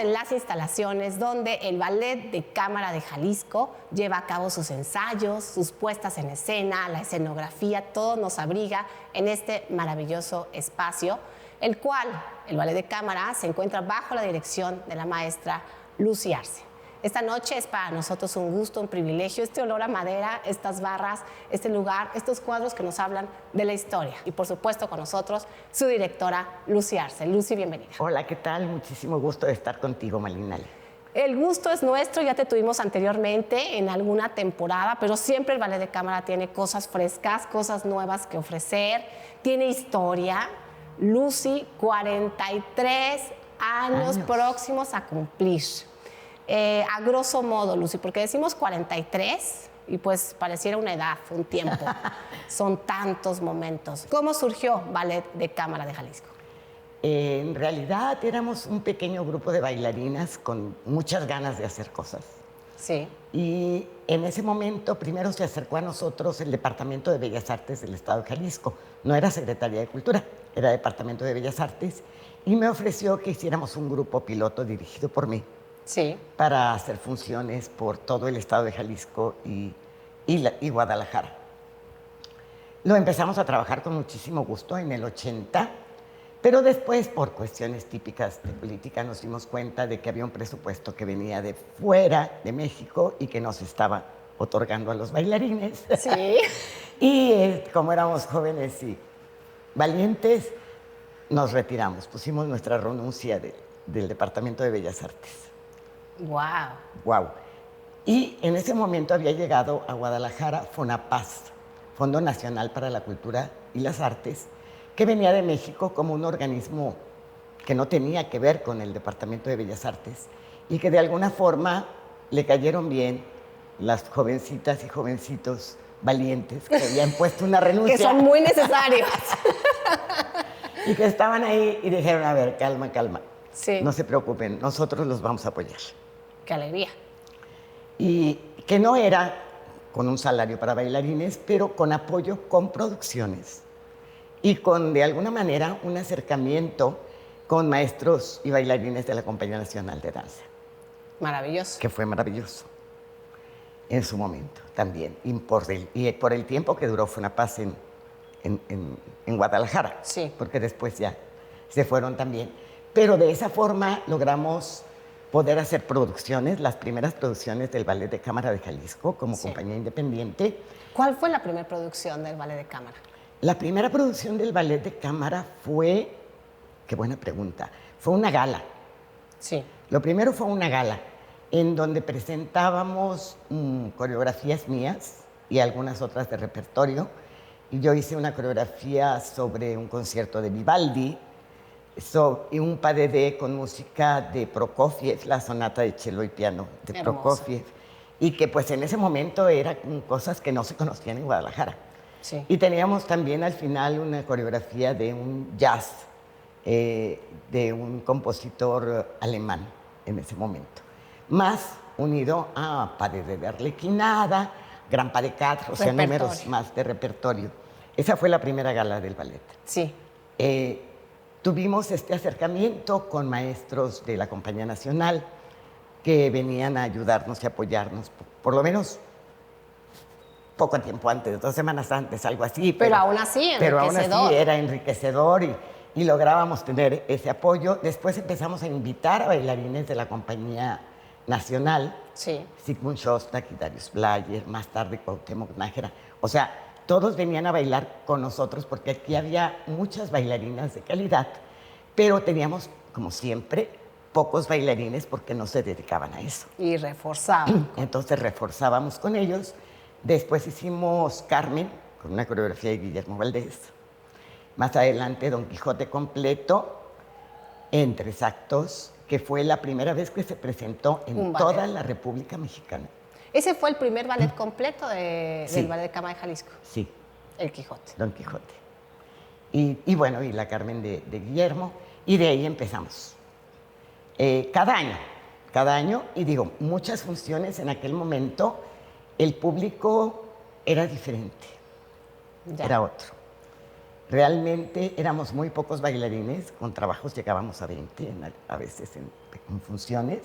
en las instalaciones donde el Ballet de Cámara de Jalisco lleva a cabo sus ensayos, sus puestas en escena, la escenografía, todo nos abriga en este maravilloso espacio, el cual, el Ballet de Cámara, se encuentra bajo la dirección de la maestra Lucy Arce. Esta noche es para nosotros un gusto, un privilegio, este olor a madera, estas barras, este lugar, estos cuadros que nos hablan de la historia. Y por supuesto con nosotros su directora Lucy Arce. Lucy, bienvenida. Hola, ¿qué tal? Muchísimo gusto de estar contigo, Malinali. El gusto es nuestro, ya te tuvimos anteriormente en alguna temporada, pero siempre el Ballet de Cámara tiene cosas frescas, cosas nuevas que ofrecer, tiene historia. Lucy, 43 años próximos a cumplir. A grosso modo, Lucy, porque decimos 43 y pues pareciera una edad, un tiempo. Son tantos momentos. ¿Cómo surgió Ballet de Cámara de Jalisco? En realidad éramos un pequeño grupo de bailarinas con muchas ganas de hacer cosas. Sí. Y en ese momento primero se acercó a nosotros el Departamento de Bellas Artes del Estado de Jalisco. No era Secretaría de Cultura, era Departamento de Bellas Artes. Y me ofreció que hiciéramos un grupo piloto dirigido por mí. Sí. Para hacer funciones por todo el estado de Jalisco y Guadalajara. Lo empezamos a trabajar con muchísimo gusto en el 80, pero después, por cuestiones típicas de política, nos dimos cuenta de que había un presupuesto que venía de fuera de México y que nos estaba otorgando a los bailarines. Sí. Y como éramos jóvenes y valientes, nos retiramos, pusimos nuestra renuncia del Departamento de Bellas Artes. Wow. Wow. Y en ese momento había llegado a Guadalajara FONAPAS, Fondo Nacional para la Cultura y las Artes, que venía de México como un organismo que no tenía que ver con el Departamento de Bellas Artes y que de alguna forma le cayeron bien las jovencitas y jovencitos valientes que habían puesto una renuncia. Que son muy necesarios. Y que estaban ahí y dijeron, a ver, calma, calma. Sí. No se preocupen, nosotros los vamos a apoyar. ¡Qué alegría! Y que no era con un salario para bailarines, pero con apoyo con producciones y con, de alguna manera, un acercamiento con maestros y bailarines de la Compañía Nacional de Danza. Maravilloso. Que fue maravilloso en su momento también. Y por el tiempo que duró FONAPAS en Guadalajara. Sí. Porque después ya se fueron también. Pero de esa forma logramos poder hacer producciones, las primeras producciones del Ballet de Cámara de Jalisco como compañía independiente. ¿Cuál fue la primera producción del Ballet de Cámara? La primera producción del Ballet de Cámara fue, qué buena pregunta, fue una gala. Sí. Lo primero fue una gala en donde presentábamos coreografías mías y algunas otras de repertorio. Y yo hice una coreografía sobre un concierto de Vivaldi, y un pas de deux con música de Prokofiev, la sonata de cello y piano de Hermoso. Prokofiev, y que pues en ese momento eran cosas que no se conocían en Guadalajara. Sí. Y teníamos también al final una coreografía de un jazz de un compositor alemán en ese momento, más unido a pas de deux de Arlequinada, Gran Pas de Quatre, o sea, números más de repertorio. Esa fue la primera gala del ballet. Sí. Tuvimos este acercamiento con maestros de la Compañía Nacional que venían a ayudarnos y apoyarnos, por lo menos poco tiempo antes, 2 semanas antes, algo así. Pero aún así, enriquecedor. Pero aún así era enriquecedor y lográbamos tener ese apoyo. Después empezamos a invitar a bailarines de la Compañía Nacional, Sí. Sigmund Shostak y Darius Blayer, más tarde Cuauhtémoc Nájera. O sea, todos venían a bailar con nosotros porque aquí había muchas bailarinas de calidad, pero teníamos, como siempre, pocos bailarines porque no se dedicaban a eso. Y reforzaban. Entonces reforzábamos con ellos. Después hicimos Carmen, con una coreografía de Guillermo Valdés. Más adelante Don Quijote completo, en 3 actos, que fue la primera vez que se presentó en toda la República Mexicana. ¿Ese fue el primer ballet completo del Ballet de Cámara de Jalisco? Sí. El Quijote. Don Quijote. Y bueno, y la Carmen de Guillermo. Y de ahí empezamos. Cada año, y digo, muchas funciones en aquel momento, el público era diferente. Ya. Era otro. Realmente éramos muy pocos bailarines, con trabajos llegábamos a 20 a veces en funciones.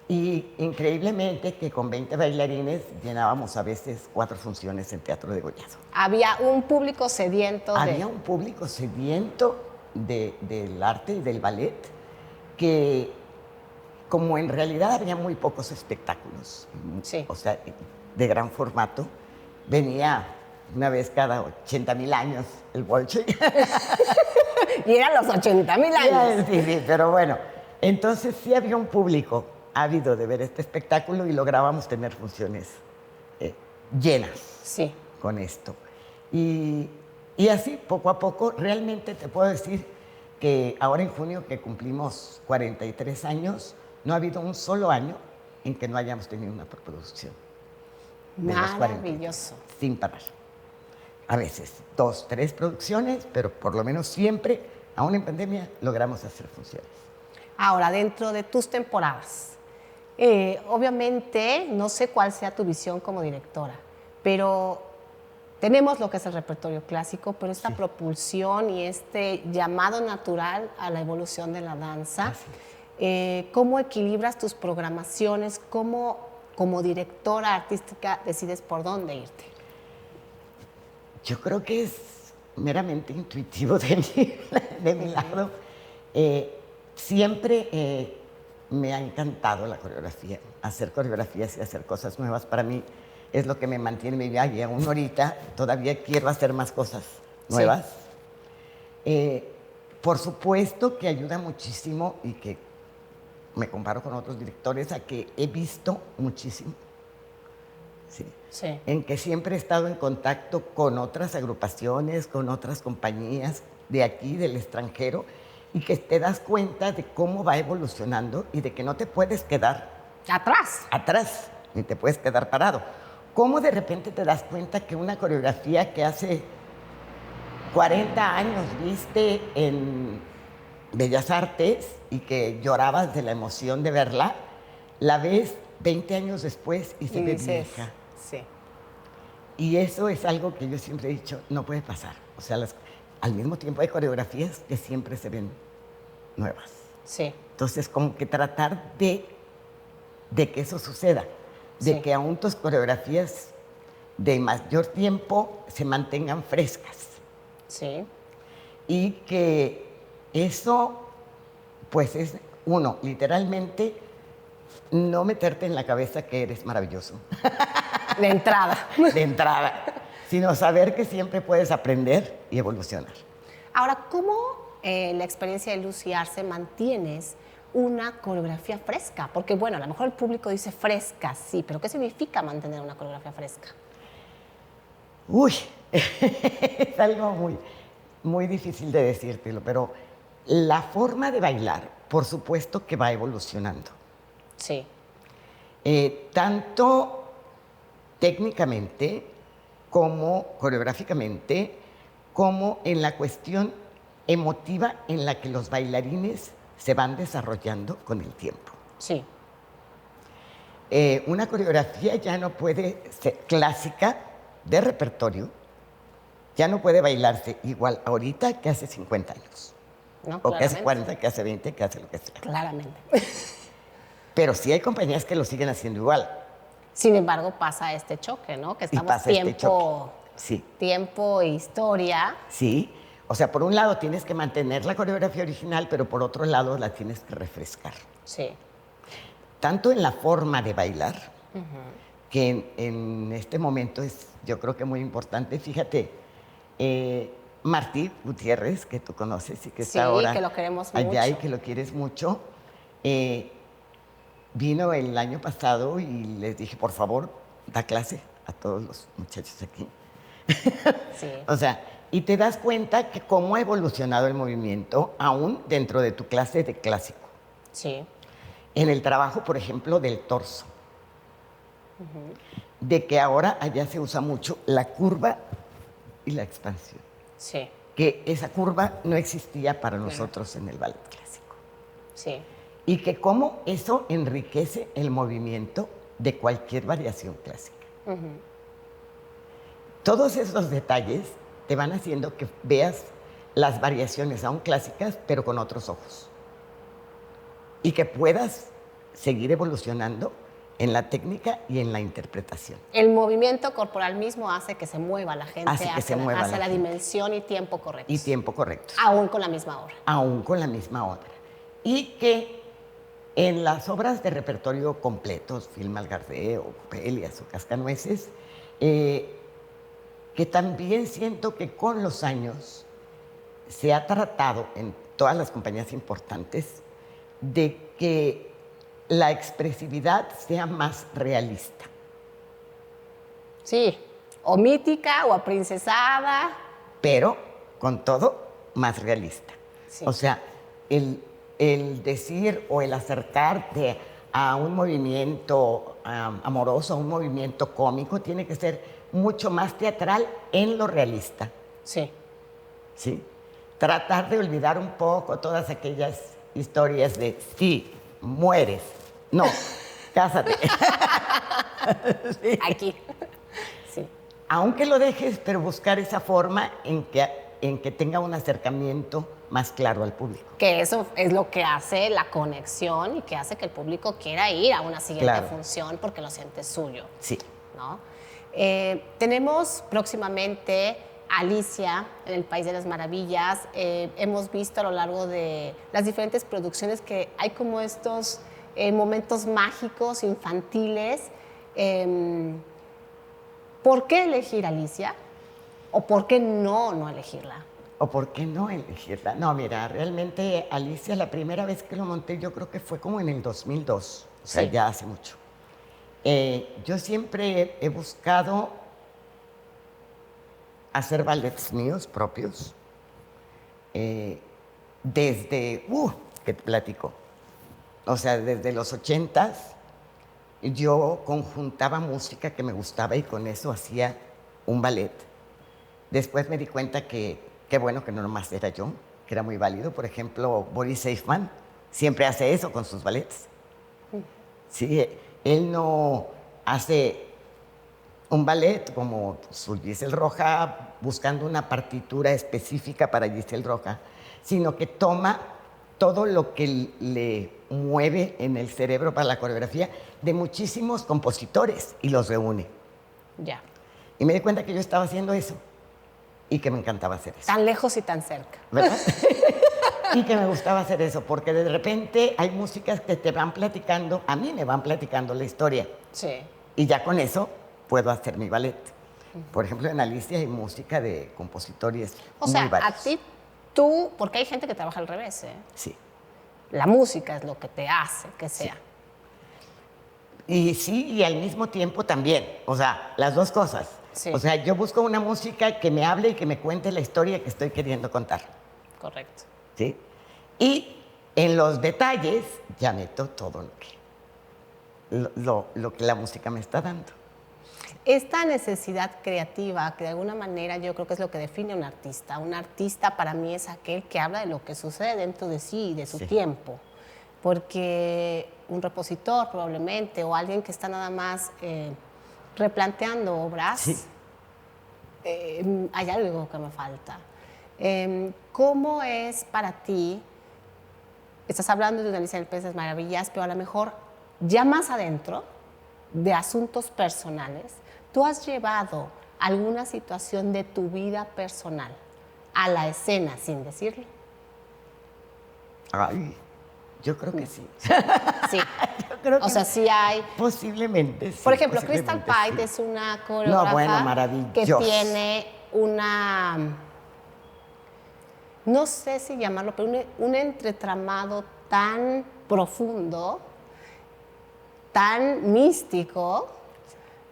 Y increíblemente que con 20 bailarines llenábamos a veces 4 funciones en Teatro Degollado. Había un público sediento Había un público sediento del arte y del ballet que, como en realidad había muy pocos espectáculos, Sí. o sea, de gran formato, venía una vez cada 80,000 años el Bolshoi. Y eran los 80,000 años. Sí, sí, pero bueno, entonces sí había un público ávido de ver este espectáculo y lográbamos tener funciones llenas Sí. con esto. Y así, poco a poco, realmente te puedo decir que ahora en junio, que cumplimos 43 años, no ha habido un solo año en que no hayamos tenido una preproducción. De los 43, Maravilloso. sin parar. A veces 2, 3 producciones, pero por lo menos siempre, aún en pandemia, logramos hacer funciones. Ahora, dentro de tus temporadas, obviamente no sé cuál sea tu visión como directora, pero tenemos lo que es el repertorio clásico, pero esta propulsión y este llamado natural a la evolución de la danza, ¿cómo equilibras tus programaciones? ¿Cómo, como directora artística, decides por dónde irte? Yo creo que es meramente intuitivo de mi lado. Siempre me ha encantado la coreografía. Hacer coreografías y hacer cosas nuevas para mí es lo que me mantiene mi vida. Y aún ahorita todavía quiero hacer más cosas nuevas. Sí. Por supuesto que ayuda muchísimo y que me comparo con otros directores a que he visto muchísimo. Sí. Sí. En que siempre he estado en contacto con otras agrupaciones, con otras compañías de aquí, del extranjero, y que te das cuenta de cómo va evolucionando y de que no te puedes quedar atrás, ni te puedes quedar parado. Cómo de repente te das cuenta que una coreografía que hace 40 años viste en Bellas Artes y que llorabas de la emoción de verla, la ves 20 años después y se ve vieja. Sí. Y eso es algo que yo siempre he dicho, no puede pasar. O sea, al mismo tiempo hay coreografías que siempre se ven nuevas. Sí. Entonces, como que tratar de que eso suceda, de que aún tus coreografías de mayor tiempo se mantengan frescas. Sí. Y que eso, pues es, uno, literalmente, no meterte en la cabeza que eres maravilloso. De entrada. De entrada. Sino saber que siempre puedes aprender y evolucionar. Ahora, ¿cómo en la experiencia de Lucy Arce mantienes una coreografía fresca? Porque, bueno, a lo mejor el público dice fresca, sí, pero ¿qué significa mantener una coreografía fresca? Uy, es algo muy, muy difícil de decírtelo, pero la forma de bailar, por supuesto que va evolucionando. Sí. Tanto técnicamente, como coreográficamente, como en la cuestión emotiva en la que los bailarines se van desarrollando con el tiempo. Sí. Una coreografía ya no puede ser clásica, de repertorio, ya no puede bailarse igual ahorita que hace 50 años. No, o que hace 40, que hace 20, que hace lo que sea. Claramente. Pero sí hay compañías que lo siguen haciendo igual. Sin embargo, pasa este choque, ¿no? Que estamos tiempo e historia. Sí. O sea, por un lado tienes que mantener la coreografía original, pero por otro lado la tienes que refrescar. Sí. Tanto en la forma de bailar, que en este momento es, yo creo que muy importante. Fíjate, Martí Gutiérrez, que tú conoces y que está ahora que lo queremos allá mucho. Y que lo quieres mucho, vino el año pasado y les dije, por favor, da clase a todos los muchachos aquí. Sí. O sea, y te das cuenta que cómo ha evolucionado el movimiento aún dentro de tu clase de clásico. Sí. En el trabajo, por ejemplo, del torso. De que ahora allá se usa mucho la curva y la expansión. Sí. Que esa curva no existía para nosotros en el ballet clásico. Sí. Y que cómo eso enriquece el movimiento de cualquier variación clásica. Todos esos detalles te van haciendo que veas las variaciones aún clásicas, pero con otros ojos. Y que puedas seguir evolucionando en la técnica y en la interpretación. El movimiento corporal mismo hace que se mueva la gente Hace que se mueva hacia la la gente. dimensión y tiempo correcto. Y tiempo correcto. Aún con la misma obra. Aún con la misma obra. Y que en las obras de repertorio completos, Film Algardé o Copelias o Cascanueces, que también siento que con los años se ha tratado en todas las compañías importantes de que la expresividad sea más realista. Sí, o mítica o aprincesada. Pero, con todo, más realista. Sí. O sea, el decir o el acercarte a un movimiento amoroso, a un movimiento cómico, tiene que ser mucho más teatral en lo realista. Sí. ¿Sí? Tratar de olvidar un poco todas aquellas historias de sí, mueres, no, cásate. Sí. Aquí. Sí. Aunque lo dejes, pero buscar esa forma en que tenga un acercamiento más claro al público. Que eso es lo que hace la conexión y que hace que el público quiera ir a una siguiente Claro. función porque lo siente suyo. Sí. ¿No? Tenemos próximamente Alicia en el País de las Maravillas. Hemos visto a lo largo de las diferentes producciones que hay como estos momentos mágicos, infantiles. ¿Por qué elegir Alicia? ¿O por qué no elegirla? ¿O por qué no elegirla? No, mira, realmente Alicia, la primera vez que lo monté, yo creo que fue como en el 2002, o sea, Sí. ya hace mucho. Yo siempre he buscado hacer ballets míos propios, desde, ¿qué te platico? O sea, desde los 80s, yo conjuntaba música que me gustaba y con eso hacía un ballet. Después me di cuenta que qué bueno que no nomás era yo, que era muy válido. Por ejemplo, Boris Seifman siempre hace eso con sus ballets. Sí, él no hace un ballet como su Giselle Roja buscando una partitura específica para Giselle Roja, sino que toma todo lo que le mueve en el cerebro para la coreografía de muchísimos compositores y los reúne. Ya. Y me di cuenta que yo estaba haciendo eso y que me encantaba hacer eso. Tan lejos y tan cerca. ¿Verdad? Y que me gustaba hacer eso, porque de repente hay músicas que te van platicando, a mí me van platicando la historia. Sí. Y ya con eso puedo hacer mi ballet. Por ejemplo, en Alicia hay música de compositores O sea, muy varios. a ti, tú, porque hay gente que trabaja al revés, ¿eh? Sí. La música es lo que te hace que sea. Y sí, y al mismo tiempo también. O sea, las dos cosas. Sí. O sea, yo busco una música que me hable y que me cuente la historia que estoy queriendo contar. Correcto. ¿Sí? Y en los detalles ya meto todo lo que la música me está dando. Esta necesidad creativa, que de alguna manera yo creo que es lo que define a un artista. Un artista para mí es aquel que habla de lo que sucede dentro de sí y de su Sí. tiempo. Porque un repositor probablemente o alguien que está nada más replanteando obras, Sí. hay algo que me falta. ¿Cómo es para ti? Estás hablando de una Alicia en el País de las Maravillas, pero a lo mejor ya más adentro de asuntos personales, ¿tú has llevado alguna situación de tu vida personal a la escena sin decirlo? Ay, yo creo que sí. Sí. Yo creo que O sea, sí hay. posiblemente sí. Por ejemplo, Crystal posiblemente Pite sí. es una coreógrafa bueno, que maravillosa. tiene una, no sé si llamarlo, pero un entretramado tan profundo, tan místico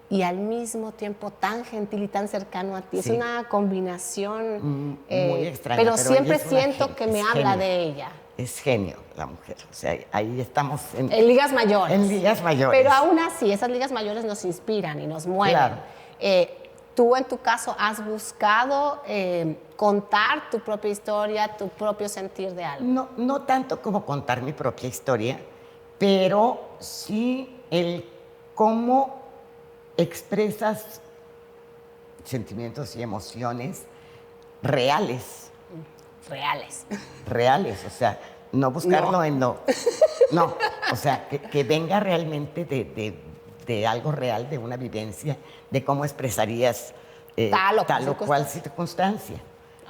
y al mismo tiempo tan gentil y tan cercano a ti. Es Sí. una combinación Muy extraña, pero pero siempre ella es una siento que me es habla genio. de ella. Es genio la mujer. O sea, ahí estamos En ligas mayores. En ligas mayores. Pero aún así, esas ligas mayores nos inspiran y nos mueven. Claro. Tú, en tu caso, has buscado contar tu propia historia, tu propio sentir de algo. No tanto como contar mi propia historia, pero sí el cómo expresas sentimientos y emociones reales. Reales. Reales, o sea, no buscarlo No. en lo... No, o sea, que venga realmente de algo real, de una vivencia, de cómo expresarías Tal o o cual circunstancia,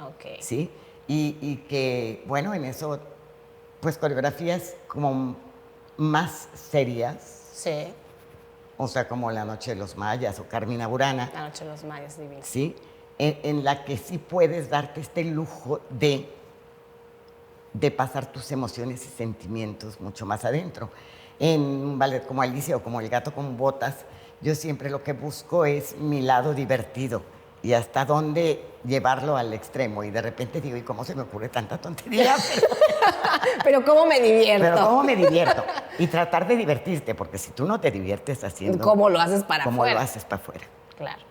Ok. ¿sí? Y que, bueno, en eso, pues coreografías como más serias, Sí. o sea, como La Noche de los Mayas o Carmina Burana, La noche de los mayas divina. ¿sí? En la que sí puedes darte este lujo de pasar tus emociones y sentimientos mucho más adentro. En un ballet como Alicia o como El gato con botas, yo siempre lo que busco es mi lado divertido y hasta dónde llevarlo al extremo. Y de repente digo, ¿y cómo se me ocurre tanta tontería? Pero ¿cómo me divierto? Pero ¿cómo me divierto? Y tratar de divertirte, porque si tú no te diviertes haciendo... ¿Cómo lo haces para ¿Cómo afuera? lo haces para afuera? Claro.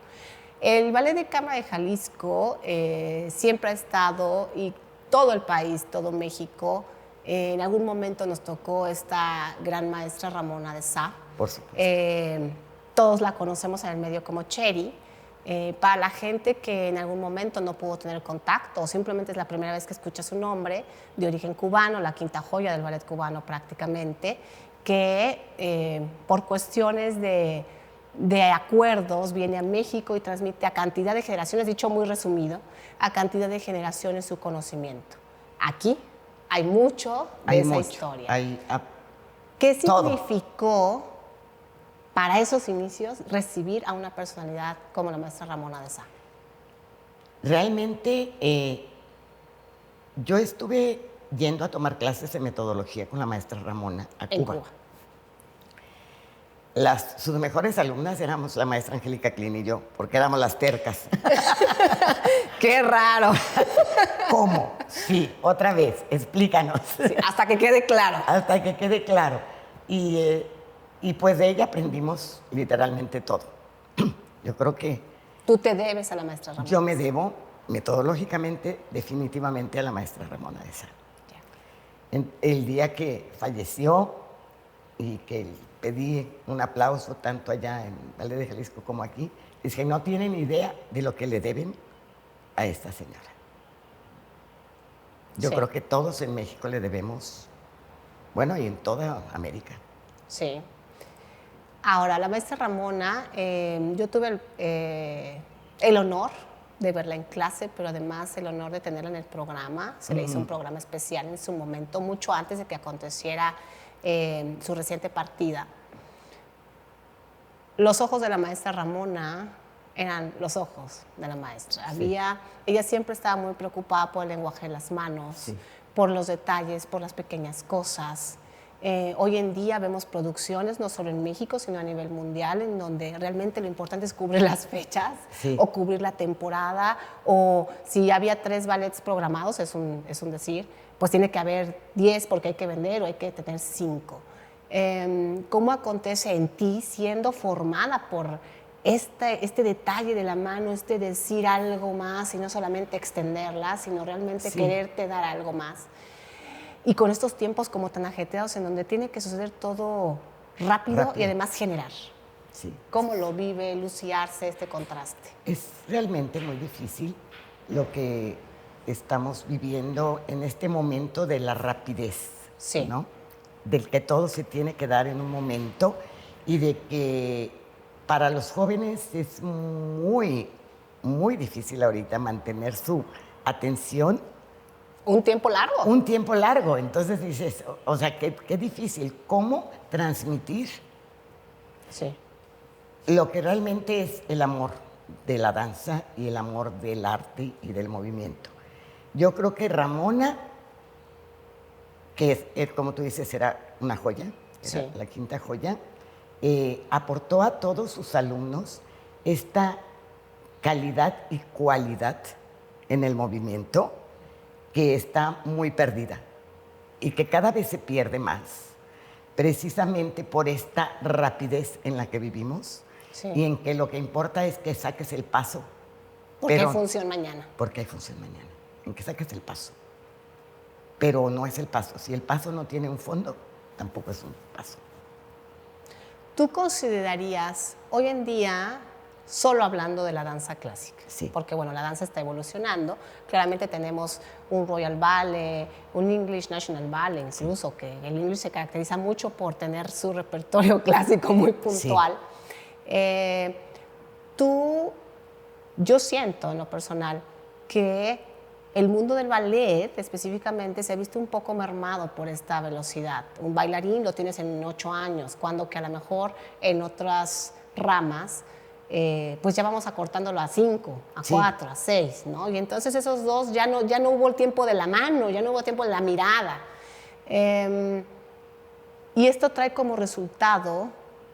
El Ballet de Cámara de Jalisco siempre ha estado, y todo el país, todo México, en algún momento nos tocó esta gran maestra Ramona de Sá. Por supuesto. Todos la conocemos en el medio como Cheri. Para la gente que en algún momento no pudo tener contacto o simplemente es la primera vez que escucha su nombre, de origen cubano, la quinta joya del ballet cubano prácticamente, que por cuestiones de acuerdos viene a México y transmite a cantidad de generaciones, dicho muy resumido, a cantidad de generaciones su conocimiento. Aquí hay mucho de esa historia. ¿Qué significó para esos inicios recibir a una personalidad como la maestra Ramona de Sá? Realmente yo estuve yendo a tomar clases de metodología con la maestra Ramona a Cuba. En Cuba. Sus mejores alumnas éramos la maestra Angélica Klein y yo, porque éramos las tercas. ¡Qué raro! ¿Cómo? Sí, otra vez, explícanos. Sí, hasta que quede claro. Hasta que quede claro. Y pues de ella aprendimos literalmente todo. Yo creo que... Tú te debes a la maestra Ramona. Yo me debo metodológicamente, definitivamente a la maestra Ramona de Sá. El día que falleció y que pedí un aplauso tanto allá en Ballet de Jalisco como aquí, dije, no tienen idea de lo que le deben a esta señora. Yo creo que todos en México le debemos, bueno, y en toda América. Sí. Ahora, la maestra Ramona, yo tuve el honor de verla en clase, pero además el honor de tenerla en el programa. Se le hizo un programa especial en su momento, mucho antes de que aconteciera su reciente partida. Los ojos de la maestra Ramona eran los ojos de la maestra. Sí. Ella siempre estaba muy preocupada por el lenguaje de las manos, Sí. por los detalles, por las pequeñas cosas. Hoy en día vemos producciones, no solo en México, sino a nivel mundial, en donde realmente lo importante es cubrir las fechas, Sí. o cubrir la temporada, o si había 3 ballets programados, es un decir, pues tiene que haber 10 porque hay que vender o hay que tener 5. ¿Cómo acontece en ti siendo formada por este detalle de la mano, este decir algo más y no solamente extenderla, sino realmente quererte dar algo más? Y con estos tiempos como tan ajetreados en donde tiene que suceder todo rápido y además generar. Sí. ¿Cómo lo vive Lucy Arce este contraste? Es realmente muy difícil lo que estamos viviendo en este momento de la rapidez, Sí. ¿no? Del que todo se tiene que dar en un momento y de que para los jóvenes es muy, muy difícil ahorita mantener su atención. Un tiempo largo. Un tiempo largo. Entonces dices, o sea, qué difícil. ¿Cómo transmitir Sí. lo que realmente es el amor de la danza y el amor del arte y del movimiento? Yo creo que Ramona, que es, como tú dices, era una joya, era la quinta joya, aportó a todos sus alumnos esta calidad y cualidad en el movimiento que está muy perdida y que cada vez se pierde más, precisamente por esta rapidez en la que vivimos y en que lo que importa es que saques el paso. Porque hay función mañana. Porque hay función mañana, en que saques el paso. Pero no es el paso. Si el paso no tiene un fondo, tampoco es un paso. ¿Tú considerarías, hoy en día solo hablando de la danza clásica. Sí. Porque, bueno, la danza está evolucionando. Claramente tenemos un Royal Ballet, un English National Ballet incluso, que el English se caracteriza mucho por tener su repertorio clásico muy puntual. Sí. Yo siento en lo personal que el mundo del ballet específicamente se ha visto un poco mermado por esta velocidad. Un bailarín lo tienes en 8 años, cuando que a lo mejor en otras ramas pues ya vamos acortándolo a 5, a 4, a 6, ¿no? Y entonces esos dos ya no hubo el tiempo de la mano, ya no hubo tiempo de la mirada. Y esto trae como resultado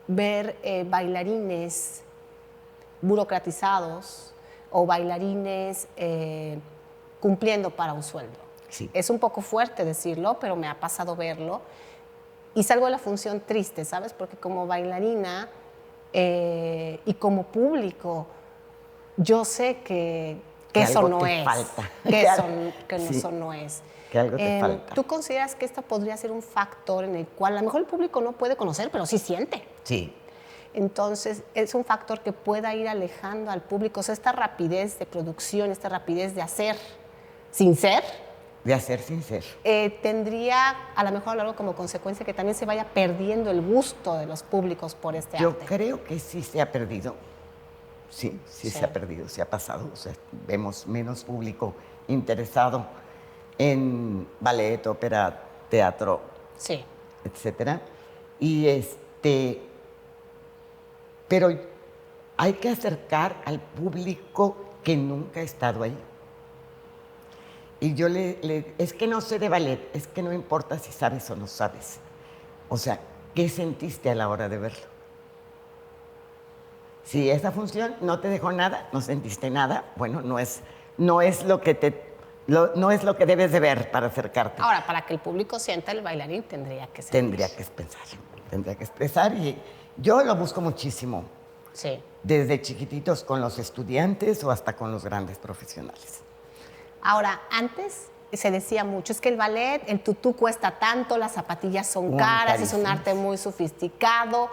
ver bailarines burocratizados o bailarines cumpliendo para un sueldo. Sí. Es un poco fuerte decirlo, pero me ha pasado verlo. Y salgo de la función triste, ¿sabes? Porque como bailarina y como público, yo sé que eso no es. Falta. Que Sí. eso no es. Que algo te falta. ¿Tú consideras que esto podría ser un factor en el cual a lo mejor el público no puede conocer, pero sí siente? Sí. Entonces, es un factor que pueda ir alejando al público. O sea, esta rapidez de producción, esta rapidez de hacer sin ser. De hacer sin ser. Tendría a lo mejor algo como consecuencia que también se vaya perdiendo el gusto de los públicos por este arte. Yo creo que sí se ha perdido. Sí se ha perdido, se ha pasado. O sea, vemos menos público interesado en ballet, ópera, teatro, sí, etcétera. Y pero hay que acercar al público que nunca ha estado ahí. Y yo es que no sé de ballet, es que no importa si sabes o no sabes. O sea, ¿qué sentiste a la hora de verlo? Si esa función no te dejó nada, no sentiste nada, bueno, no es lo que no es lo que debes de ver para acercarte. Ahora, para que el público sienta, el bailarín tendría que sentir. Tendría que expresar y yo lo busco muchísimo. Sí. Desde chiquititos con los estudiantes o hasta con los grandes profesionales. Ahora, antes se decía mucho, es que el ballet, el tutú cuesta tanto, las zapatillas son caras, es un arte muy sofisticado,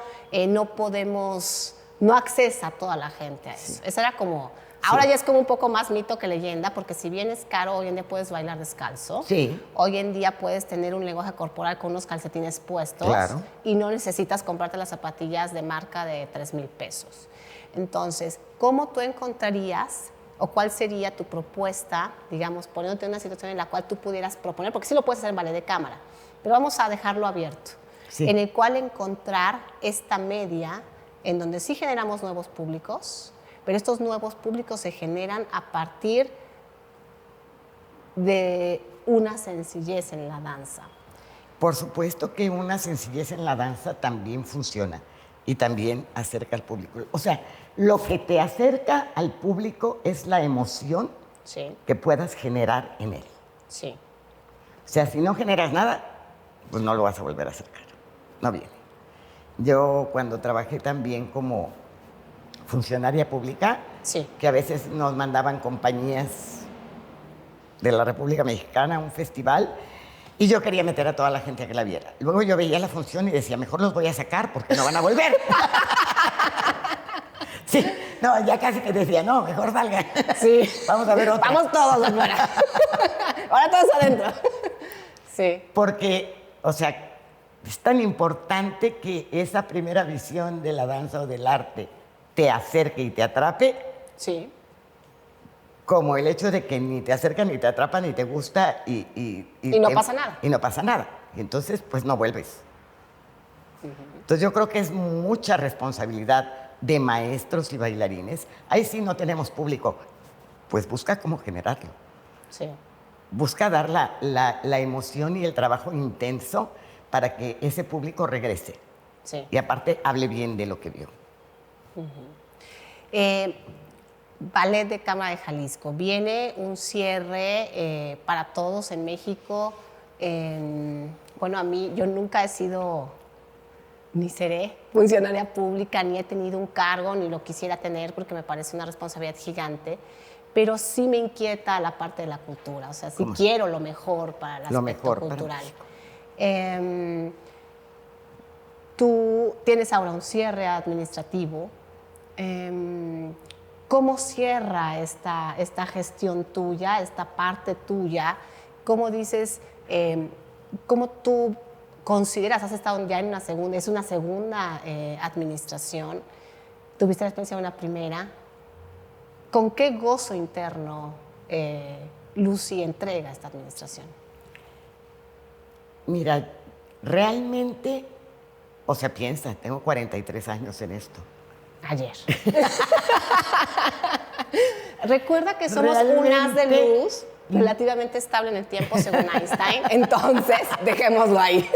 no accesa a toda la gente a eso. Sí. Eso era como, ahora ya es como un poco más mito que leyenda, porque si bien es caro, hoy en día puedes bailar descalzo. Sí. Hoy en día puedes tener un lenguaje corporal con unos calcetines puestos. Claro. Y no necesitas comprarte las zapatillas de marca de 3,000 pesos. Entonces, ¿cómo tú encontrarías o cuál sería tu propuesta, digamos, poniéndote en una situación en la cual tú pudieras proponer, porque sí lo puedes hacer en ballet de cámara, pero vamos a dejarlo abierto, sí, en el cual encontrar esta media en donde sí generamos nuevos públicos, pero estos nuevos públicos se generan a partir de una sencillez en la danza? Por supuesto que una sencillez en la danza también funciona y también acerca al público. O sea, lo que te acerca al público es la emoción, sí, que puedas generar en él. Sí. O sea, si no generas nada, pues no lo vas a volver a acercar. No viene. Yo cuando trabajé también como funcionaria pública, sí, que a veces nos mandaban compañías de la República Mexicana a un festival y yo quería meter a toda la gente a que la viera. Luego yo veía la función y decía, mejor los voy a sacar porque no van a volver. Sí, no, ya casi que decía, no, mejor salgan. Sí. Vamos a ver otra. Vamos todos afuera. Ahora todos adentro. Sí. Porque, o sea, es tan importante que esa primera visión de la danza o del arte te acerque y te atrape. Sí. Como el hecho de que ni te acerca, ni te atrapa, ni te gusta y no pasa nada. Y no pasa nada. Y entonces, pues no vuelves. Entonces yo creo que es mucha responsabilidad de maestros y bailarines. Ahí sí no tenemos público. Pues busca cómo generarlo. Sí. Busca dar la emoción y el trabajo intenso para que ese público regrese. Sí. Y aparte hable bien de lo que vio. Ballet de Cámara de Jalisco. Viene un cierre para todos en México. Bueno, a mí, yo nunca he sido, ni seré funcionaria pública, ni he tenido un cargo, ni lo quisiera tener porque me parece una responsabilidad gigante, pero sí me inquieta la parte de la cultura. O sea, sí quiero lo mejor para el aspecto cultural. Tú tienes ahora un cierre administrativo. ¿Cómo cierra esta gestión tuya, esta parte tuya? ¿Cómo dices, cómo tú consideras, has estado ya en una segunda administración, tuviste la experiencia de una primera? ¿Con qué gozo interno Lucy entrega esta administración? Mira, realmente, o sea, piensa, tengo 43 años en esto. Ayer. Recuerda que somos un haz de luz relativamente estable en el tiempo según Einstein, entonces dejémoslo ahí.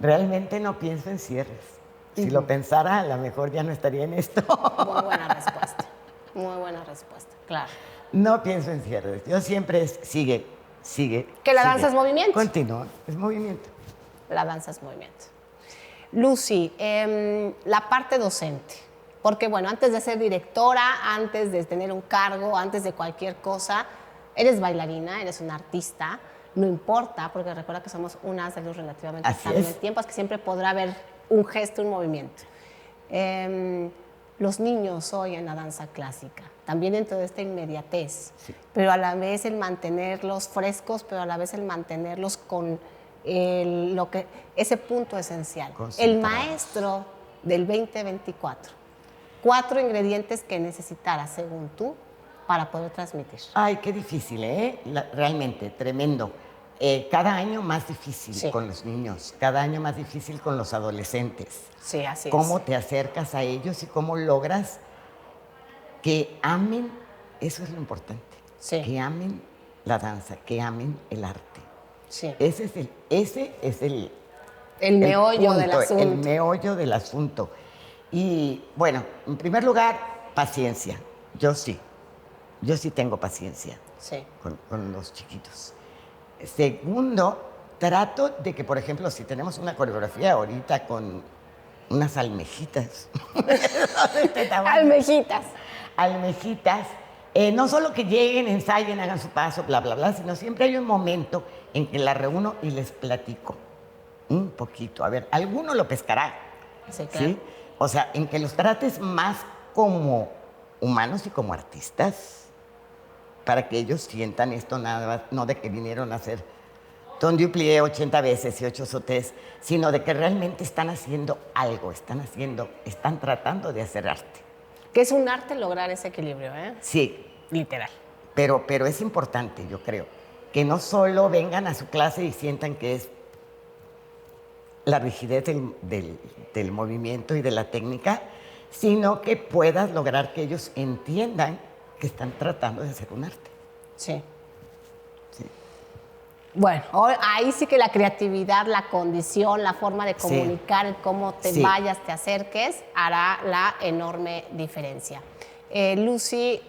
Realmente no pienso en cierres. Si lo pensara, a lo mejor ya no estaría en esto. Muy buena respuesta. Muy buena respuesta, claro. No pienso en cierres. Yo siempre sigue. Que la danza es movimiento. Continúa, es movimiento. La danza es movimiento. Lucy, la parte docente. Porque, bueno, antes de ser directora, antes de tener un cargo, antes de cualquier cosa, eres bailarina, eres una artista. No importa, porque recuerda que somos un haz de luz relativamente estable en el tiempo, es que siempre podrá haber un gesto, un movimiento. Los niños hoy en la danza clásica, también dentro de esta inmediatez, sí, pero a la vez el mantenerlos frescos, pero a la vez el mantenerlos con ese punto esencial. El maestro del 2024. 4 ingredientes que necesitaras, según tú, para poder transmitir. Ay, qué difícil, ¿eh? Realmente, tremendo. Cada año más difícil, sí, con los niños, cada año más difícil con los adolescentes. Sí, así ¿Cómo te acercas a ellos y cómo logras que amen? Eso es lo importante. Sí. Que amen la danza, que amen el arte. Sí. Ese es el meollo punto, del asunto. El meollo del asunto. Y bueno, en primer lugar, paciencia. Yo sí tengo paciencia, sí, con los chiquitos. Segundo, trato de que, por ejemplo, si tenemos una coreografía ahorita con unas almejitas. Almejitas. No solo que lleguen, ensayen, hagan su paso, bla, bla, bla, sino siempre hay un momento en que la reúno y les platico un poquito. A ver, alguno lo pescará. Sí, claro. ¿Sí? O sea, en que los trates más como humanos y como artistas, para que ellos sientan esto nada más, no de que vinieron a hacer ton du plié 80 veces y 8 sautés, sino de que realmente están haciendo algo, están tratando de hacer arte. Que es un arte lograr ese equilibrio, ¿eh? Sí. Literal. Pero es importante, yo creo, que no solo vengan a su clase y sientan que es la rigidez del movimiento y de la técnica, sino que puedas lograr que ellos entiendan que están tratando de hacer un arte. Sí. Sí. Bueno, ahí sí que la creatividad, la condición, la forma de comunicar, el cómo te vayas, te acerques, hará la enorme diferencia. Lucy,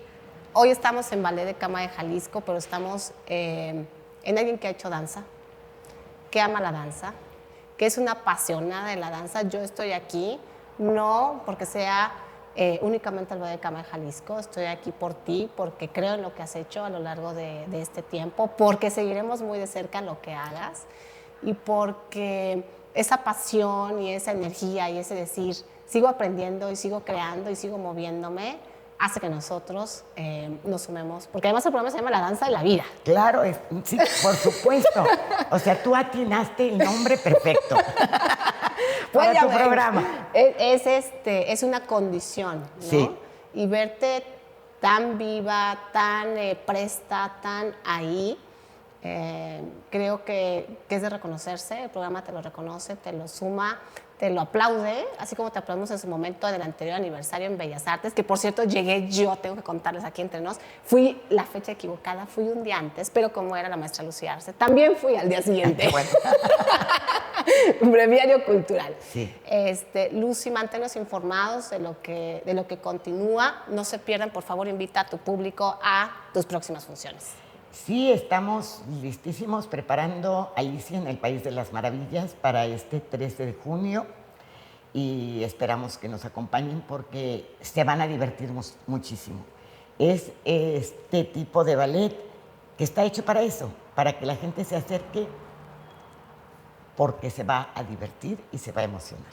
hoy estamos en Ballet de Cámara de Jalisco, pero estamos en alguien que ha hecho danza, que ama la danza, que es una apasionada de la danza. Yo estoy aquí, no porque sea únicamente el Ballet de Cámara de Jalisco, estoy aquí por ti, porque creo en lo que has hecho a lo largo de este tiempo, porque seguiremos muy de cerca lo que hagas y porque esa pasión y esa energía y ese decir, sigo aprendiendo y sigo creando y sigo moviéndome, hace que nosotros nos sumemos, porque además el programa se llama La Danza de la Vida. Claro, sí, por supuesto. O sea, tú atinaste el nombre perfecto para tu programa. Es una condición, ¿no? Sí. Y verte tan viva, tan presta, tan ahí, creo que es de reconocerse. El programa te lo reconoce, te lo suma, te lo aplaude, así como te aplaudimos en su momento del anterior aniversario en Bellas Artes, que por cierto llegué yo, tengo que contarles aquí entre nos, fui la fecha equivocada, fui un día antes, pero como era la maestra Lucía Arce, también fui al día siguiente. Bueno. Breviario cultural. Sí. Lucy, manténnos informados de lo que continúa. No se pierdan, por favor, invita a tu público a tus próximas funciones. Sí, estamos listísimos preparando Alicia en el País de las Maravillas para este 13 de junio y esperamos que nos acompañen porque se van a divertir muchísimo. Es este tipo de ballet que está hecho para eso, para que la gente se acerque porque se va a divertir y se va a emocionar.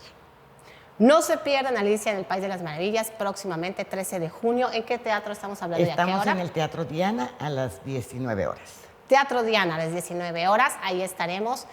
No se pierdan Alicia en el País de las Maravillas, próximamente 13 de junio. ¿En qué teatro estamos hablando y a qué hora? Estamos en el Teatro Diana a las 19 horas. Teatro Diana a las 19 horas, ahí estaremos.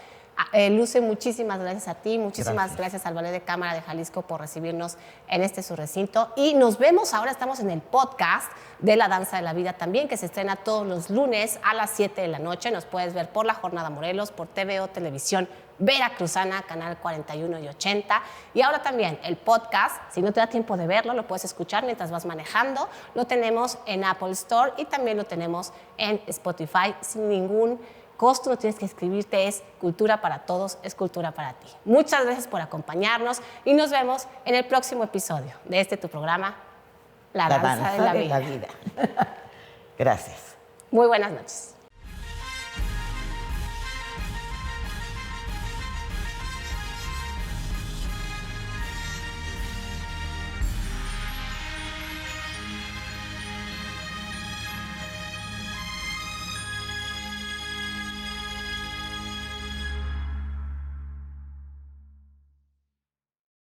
Luce, muchísimas gracias a ti, muchísimas gracias al Ballet de Cámara de Jalisco por recibirnos en su recinto. Y nos vemos, ahora estamos en el podcast de La Danza de la Vida también, que se estrena todos los lunes a las 7 de la noche. Nos puedes ver por La Jornada Morelos, por TVO Televisión Veracruzana, canal 41 y 80. Y ahora también el podcast, si no te da tiempo de verlo, lo puedes escuchar mientras vas manejando. Lo tenemos en Apple Store y también lo tenemos en Spotify sin ningún costo, no tienes que inscribirte, es cultura para todos, es cultura para ti. Muchas gracias por acompañarnos y nos vemos en el próximo episodio de tu programa, La Danza de la Vida. Gracias. Muy buenas noches.